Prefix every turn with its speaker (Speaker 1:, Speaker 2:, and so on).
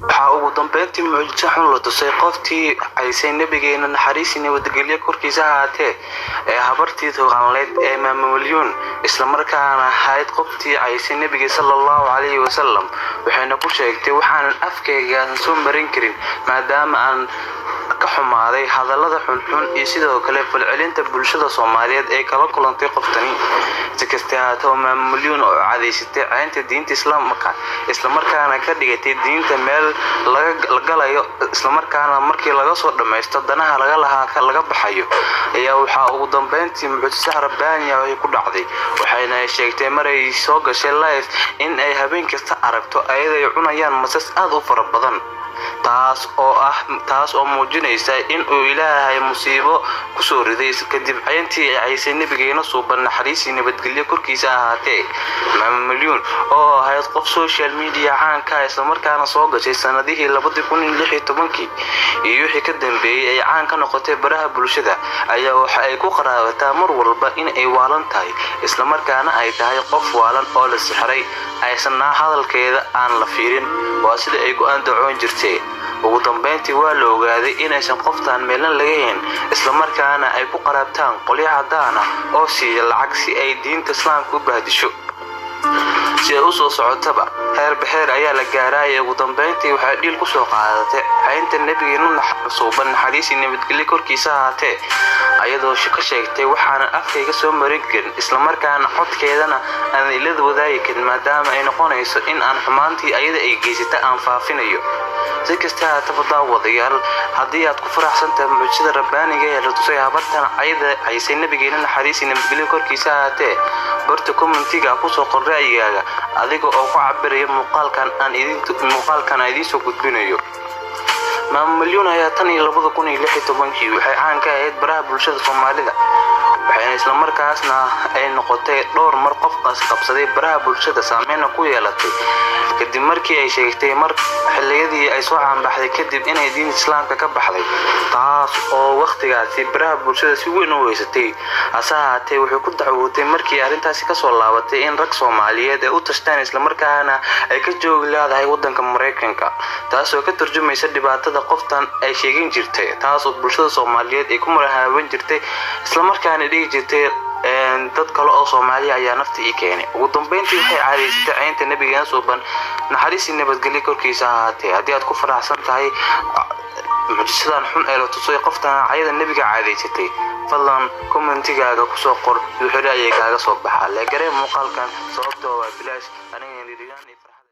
Speaker 1: waxa ugu dambeyntii mucjiso xun la tusay qoftii Caysay nabigeena naxariisina wadagaliya korkiisa ahaatee ee habartii tooqanleed ee Malyun isla markaana hayd qoftii Caysay nabiga sallallahu alayhi wasallam waxayna ku sheegtay waxaan afkayga soo marin karin maadaama aan ka xumaaday hadallada xun iyo sidoo kale falcelinta bulshada Soomaaliyeed ee kala kulantay qoftani sikastaato Malyun oo cadeysatay caynta diinta Islaamka isla markaana ka dhigtay diinta meel laga galayo isla markaana markii laga soo dhameysto danaha laga baxayo ayaa waxa ugu dambeyntii mucjiso rabbaani ah ay ku dhacday waxayna sheegtay maray soo gashay live in ay habeen kasta aragto ayada cunayaan masas aad u fara badan taas oo muujinaysa in uu Ilaahay musiibo ku soo riday kadib cayntii Caysay nabigeena soo naxariis nabadgelyo korkiisa ahaatee Malyun oo ahayd qof social media caan ka isla markaana soo gashay sanadihii 2016 iyo wixii ka dambeeyay ay caan ka noqotay baraha bulshada ayaa waxa ay ku qaraabataa mar walba in ay waalan tahay isla markaana ay tahay qof waalan oo la sixray aysan hadalkeeda aan la fiirin waa sida ay go'aan dacoon jirtay ugu dambeyntii waa la ogaaday inaysan qoftaan meelan lahayn isla markaana ay ku qaraabtaan qoliyo cadaan ah oo siiya lacag si ay diinta Islaamka u bahdisho si ay u soo socotaba heer baxeer ayaa la gaaray ugu dambeyntii waxa dhil ku soo qaadatay caynta nabigeena suuban naxariisi nabadgelyo korkiisa ahaatee ayadoo ka sheegtay waxaan afkayga soo marin karin isla markaana codkeedana aan ilada wadaagi karin maadaama ay noqonayso in aan xumaantii ayada ay geysatay aan faafinayo si kasta tabada wadayaal hadii aad ku faraxsantahay mucjisada rabbaaniga ee la tusay habartan ayada Caysay nabigeena naxariisi nabadgelyo korkiisa ahaatee barta commentiga ku soo qor ra'yigaaga adiga oo ku cabiraya muuqaalkan aan idin soo gudbinayo Malyun ayaa tan iyo 2016 waxay caan ka ahayd baraha bulshada Soomaalida waxayna isla markaasna ay noqotay dhowr mar qof qabsaday baraha bulshada saameyn ku yeelatay kadib markii ay sheegtay xilliyadii ay soo caanbaxday kadib inay diinta Islaamka ka baxday taas oo waqtigaasi baraha bulshada si weyn u weysatay asahaatee wuxuu ku dacwootay markii arrintaasi ka soo laabatay in rag Soomaaliyeed ay u tashtaan isla markaana ay ka joogi lahayd wadanka Mareykanka taas oo ka turjumaysa dhibaatada qoftan ay sheegin jirtay taas oo bulshada Soomaaliyeed ay ku marahaaban jirtay isla markaana dhigi jirtay dad kale oo Soomaali ayaa nafta ii keenay ugu dambeyntii waxay cadeysatay caynta nabigeena suuban naxariis nabadgelyo korkiisa ahaatee hadii aad ku faraxsan tahay mucjisadan xun ee la tusay qoftan ayada nabiga cadeysatay fadlan commentigaaga ku soo qor wixii ay kaaga soo baxaa la garee muuqaalkan sababtoo waa bilaash